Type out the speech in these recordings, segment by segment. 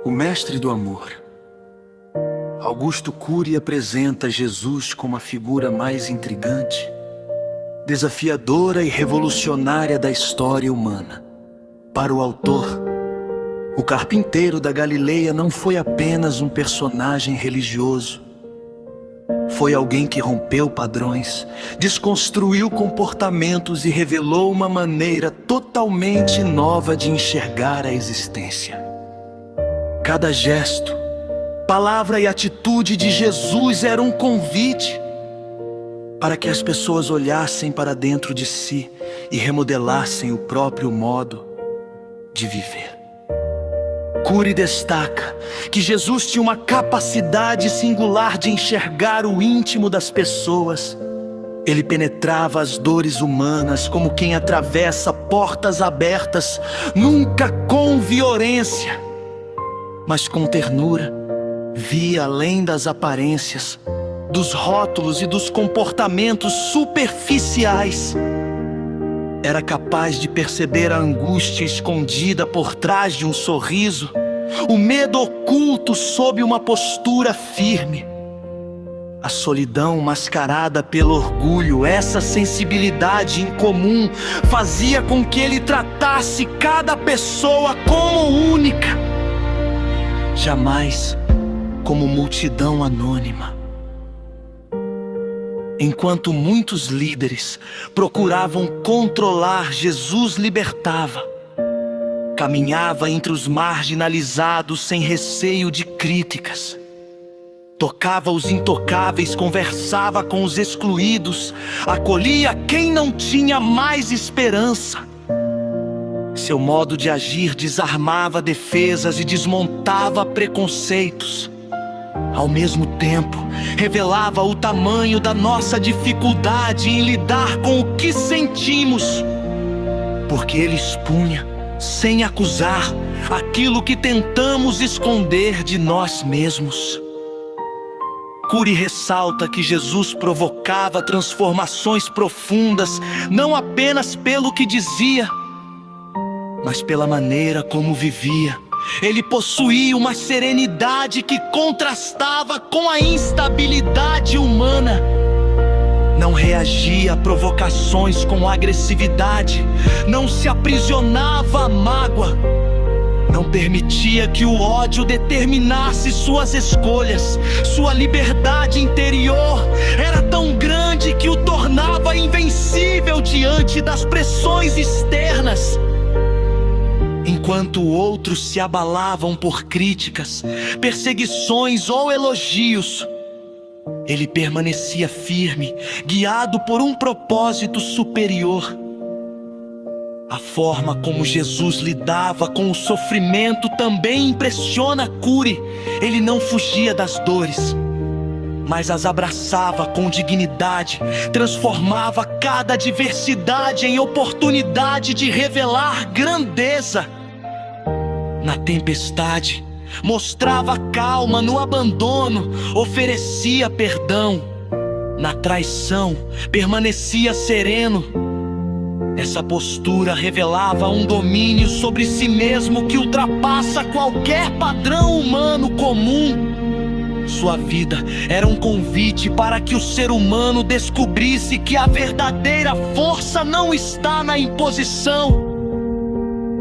O mestre do amor. Augusto Cury apresenta Jesus como a figura mais intrigante, desafiadora e revolucionária da história humana. Para o autor, o carpinteiro da Galileia não foi apenas um personagem religioso. Foi alguém que rompeu padrões, desconstruiu comportamentos e revelou uma maneira totalmente nova de enxergar a existência. Cada gesto, palavra e atitude de Jesus era um convite para que as pessoas olhassem para dentro de si e remodelassem o próprio modo de viver. Cury destaca que Jesus tinha uma capacidade singular de enxergar o íntimo das pessoas. Ele penetrava as dores humanas como quem atravessa portas abertas, nunca com violência, mas com ternura. Via além das aparências, dos rótulos e dos comportamentos superficiais. Era capaz de perceber a angústia escondida por trás de um sorriso, o medo oculto sob uma postura firme, a solidão mascarada pelo orgulho. Essa sensibilidade incomum fazia com que ele tratasse cada pessoa como única, jamais como multidão anônima. Enquanto muitos líderes procuravam controlar, Jesus libertava. Caminhava entre os marginalizados sem receio de críticas. Tocava os intocáveis, conversava com os excluídos, acolhia quem não tinha mais esperança. Seu modo de agir desarmava defesas e desmontava preconceitos. Ao mesmo tempo, revelava o tamanho da nossa dificuldade em lidar com o que sentimos, porque ele expunha, sem acusar, aquilo que tentamos esconder de nós mesmos. Cury ressalta que Jesus provocava transformações profundas, não apenas pelo que dizia, mas pela maneira como vivia. Ele possuía uma serenidade que contrastava com a instabilidade humana. Não reagia a provocações com agressividade, não se aprisionava à mágoa, não permitia que o ódio determinasse suas escolhas. Sua liberdade interior era tão grande que o tornava invencível diante das pressões externas. Enquanto outros se abalavam por críticas, perseguições ou elogios, ele permanecia firme, guiado por um propósito superior. A forma como Jesus lidava com o sofrimento também impressiona Cury. Ele não fugia das dores, mas as abraçava com dignidade, transformava cada adversidade em oportunidade de revelar grandeza. Na tempestade, mostrava calma. No abandono, oferecia perdão. Na traição, permanecia sereno. Essa postura revelava um domínio sobre si mesmo que ultrapassa qualquer padrão humano comum. Sua vida era um convite para que o ser humano descobrisse que a verdadeira força não está na imposição,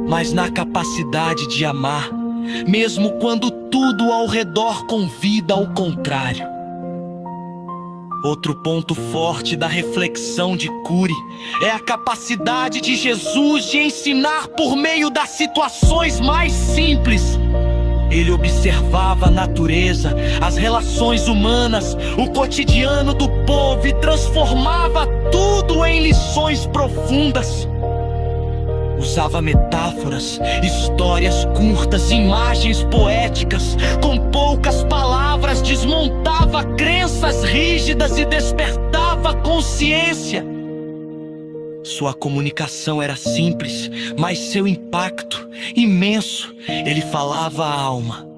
mas na capacidade de amar, mesmo quando tudo ao redor convida ao contrário. Outro ponto forte da reflexão de Cury é a capacidade de Jesus de ensinar por meio das situações mais simples. Ele observava a natureza, as relações humanas, o cotidiano do povo e transformava tudo em lições profundas. Usava metáforas, histórias curtas, imagens poéticas. Com poucas palavras desmontava crenças rígidas e despertava consciência. Sua comunicação era simples, mas seu impacto imenso. Ele falava à alma,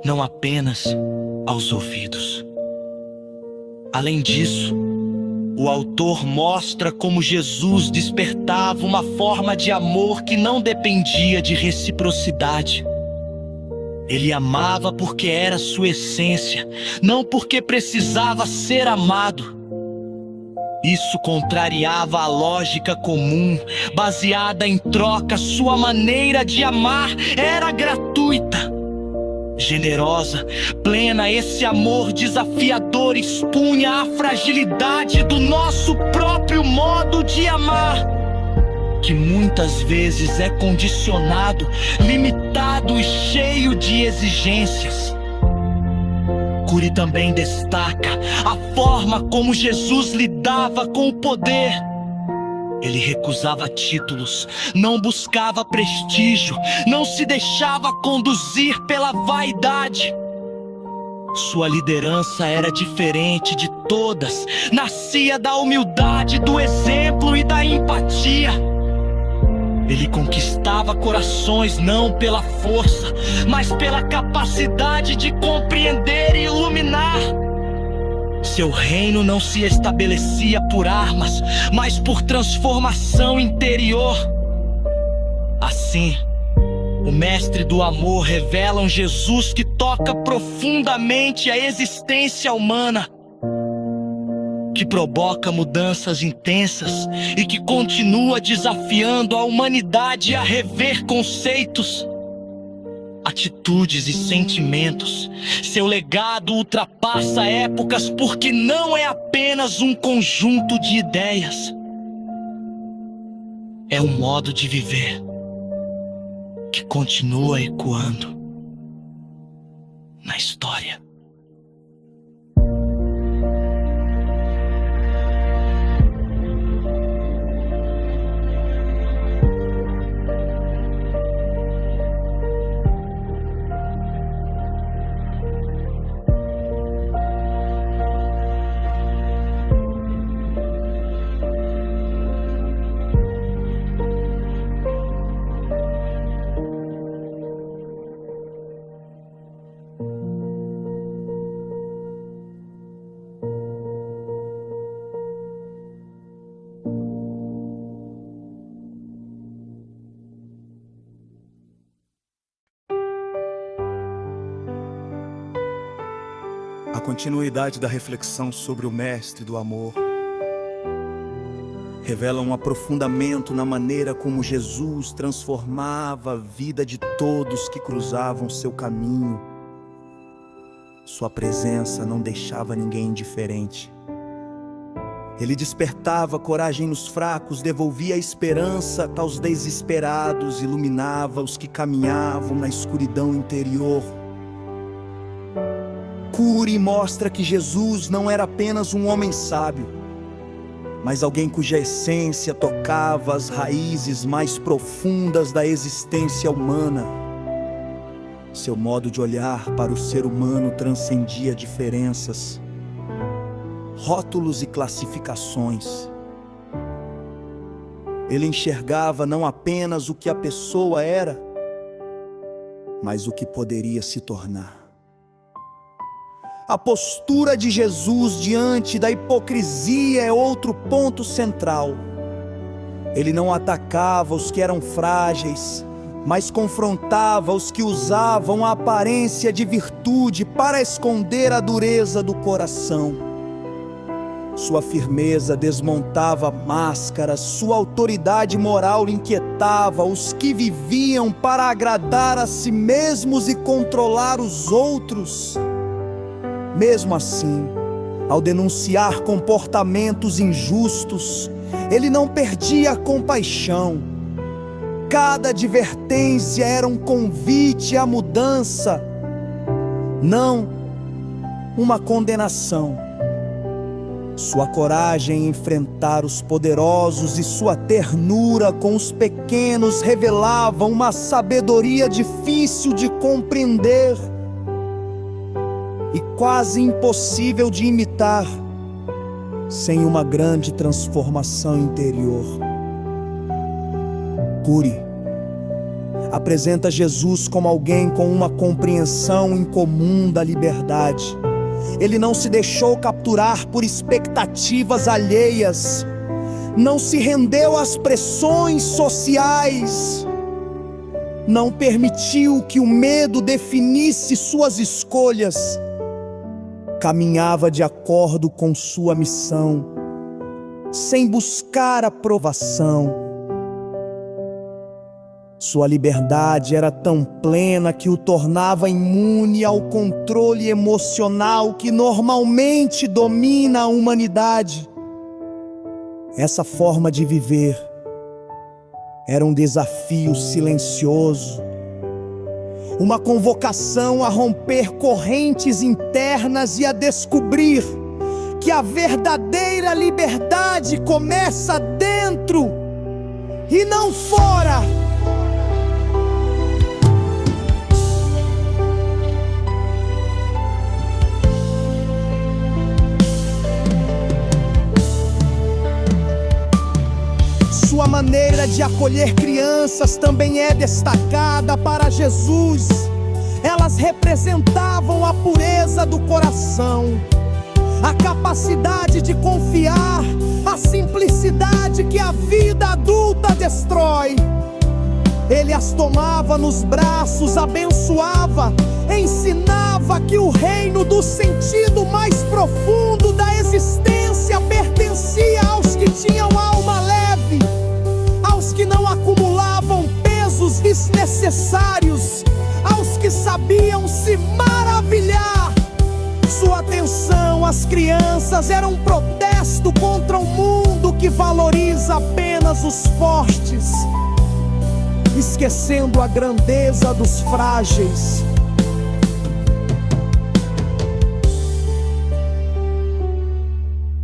não apenas aos ouvidos. Além disso, o autor mostra como Jesus despertava uma forma de amor que não dependia de reciprocidade. Ele amava porque era sua essência, não porque precisava ser amado. Isso contrariava a lógica comum, baseada em troca. Sua maneira de amar era gratuita, generosa, plena. Esse amor desafiador expunha a fragilidade do nosso próprio modo de amar, que muitas vezes é condicionado, limitado e cheio de exigências. Cury também destaca a forma como Jesus lidava com o poder. Ele recusava títulos, não buscava prestígio, não se deixava conduzir pela vaidade. Sua liderança era diferente de todas, nascia da humildade, do exemplo e da empatia. Ele conquistava corações não pela força, mas pela capacidade de compreender e iluminar. Seu reino não se estabelecia por armas, mas por transformação interior. Assim, o Mestre do Amor revela um Jesus que toca profundamente a existência humana, que provoca mudanças intensas e que continua desafiando a humanidade a rever conceitos, atitudes e sentimentos. Seu legado ultrapassa épocas porque não é apenas um conjunto de ideias. É um modo de viver que continua ecoando na história. A continuidade da reflexão sobre o Mestre do Amor revela um aprofundamento na maneira como Jesus transformava a vida de todos que cruzavam seu caminho. Sua presença não deixava ninguém indiferente. Ele despertava coragem nos fracos, devolvia a esperança aos desesperados, iluminava os que caminhavam na escuridão interior. Cury mostra que Jesus não era apenas um homem sábio, mas alguém cuja essência tocava as raízes mais profundas da existência humana. Seu modo de olhar para o ser humano transcendia diferenças, rótulos e classificações. Ele enxergava não apenas o que a pessoa era, mas o que poderia se tornar. A postura de Jesus diante da hipocrisia é outro ponto central. Ele não atacava os que eram frágeis, mas confrontava os que usavam a aparência de virtude para esconder a dureza do coração. Sua firmeza desmontava máscaras, sua autoridade moral inquietava os que viviam para agradar a si mesmos e controlar os outros. Mesmo assim, ao denunciar comportamentos injustos, ele não perdia a compaixão. Cada advertência era um convite à mudança, não uma condenação. Sua coragem em enfrentar os poderosos e sua ternura com os pequenos revelavam uma sabedoria difícil de compreender e quase impossível de imitar, sem uma grande transformação interior. Cury apresenta Jesus como alguém com uma compreensão incomum da liberdade. Ele não se deixou capturar por expectativas alheias, não se rendeu às pressões sociais. não permitiu que o medo definisse suas escolhas. Caminhava de acordo com sua missão, sem buscar aprovação. Sua liberdade era tão plena que o tornava imune ao controle emocional que normalmente domina a humanidade. Essa forma de viver era um desafio silencioso, uma convocação a romper correntes internas e a descobrir que a verdadeira liberdade começa dentro e não fora. Sua maneira de acolher crianças também é destacada para Jesus. Elas representavam a pureza do coração, a capacidade de confiar, a simplicidade que a vida adulta destrói. Ele as tomava nos braços, abençoava, ensinava que o reino do sentido mais profundo da existência pertencia aos que tinham alma leve, aos que não acumulavam pesos desnecessários, aos que sabiam se maravilhar. Sua atenção às crianças era um protesto contra um mundo que valoriza apenas os fortes, esquecendo a grandeza dos frágeis.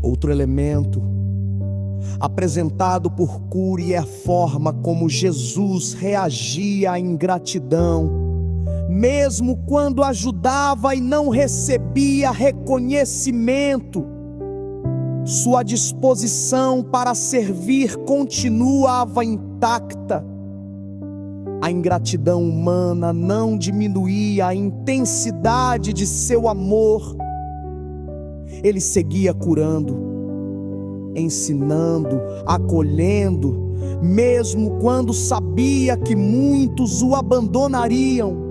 Outro elemento apresentado por Cury é a forma como Jesus reagia à ingratidão, mesmo quando ajudava e não recebia reconhecimento. Sua disposição para servir continuava intacta. A ingratidão humana não diminuía a intensidade de seu amor. Ele seguia curando, ensinando, acolhendo, mesmo quando sabia que muitos o abandonariam.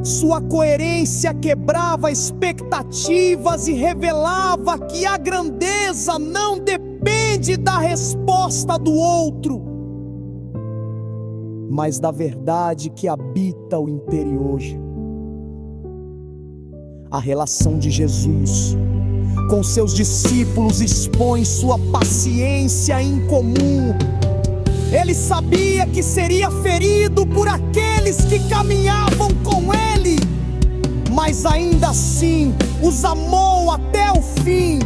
Sua coerência quebrava expectativas e revelava que a grandeza não depende da resposta do outro, mas da verdade que habita o interior. A relação de Jesus com seus discípulos expõe sua paciência incomum. Ele sabia que seria ferido por aqueles que caminhavam com ele, mas ainda assim os amou até o fim.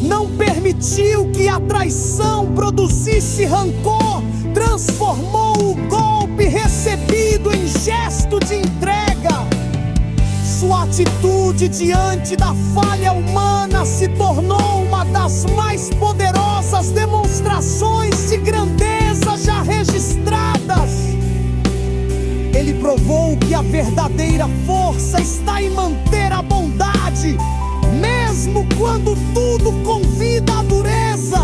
Não permitiu que a traição produzisse rancor, transformou o golpe recebido em gesto de entrega. Sua atitude diante da falha humana se tornou uma das mais poderosas demonstrações de grandeza já registradas. Ele provou que a verdadeira força está em manter a bondade, mesmo quando tudo convida à dureza.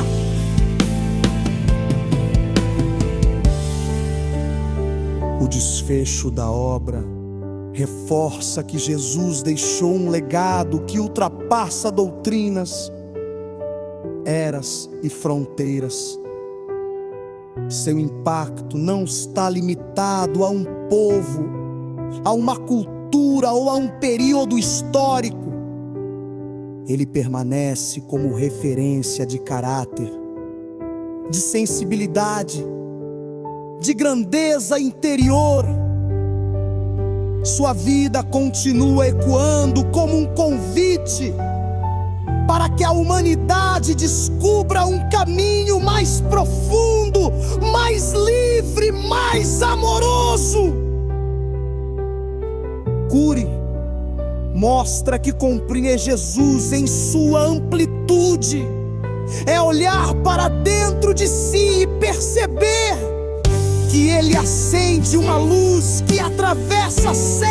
O desfecho da obra reforça que Jesus deixou um legado que ultrapassa doutrinas, eras e fronteiras. Seu impacto não está limitado a um povo, a uma cultura ou a um período histórico. Ele permanece como referência de caráter, de sensibilidade, de grandeza interior. Sua vida continua ecoando como um convite para que a humanidade descubra um caminho mais profundo, mais livre, mais amoroso. Cury mostra que compreender Jesus em sua amplitude é olhar para dentro de si e perceber que Ele acende uma luz que atravessa céus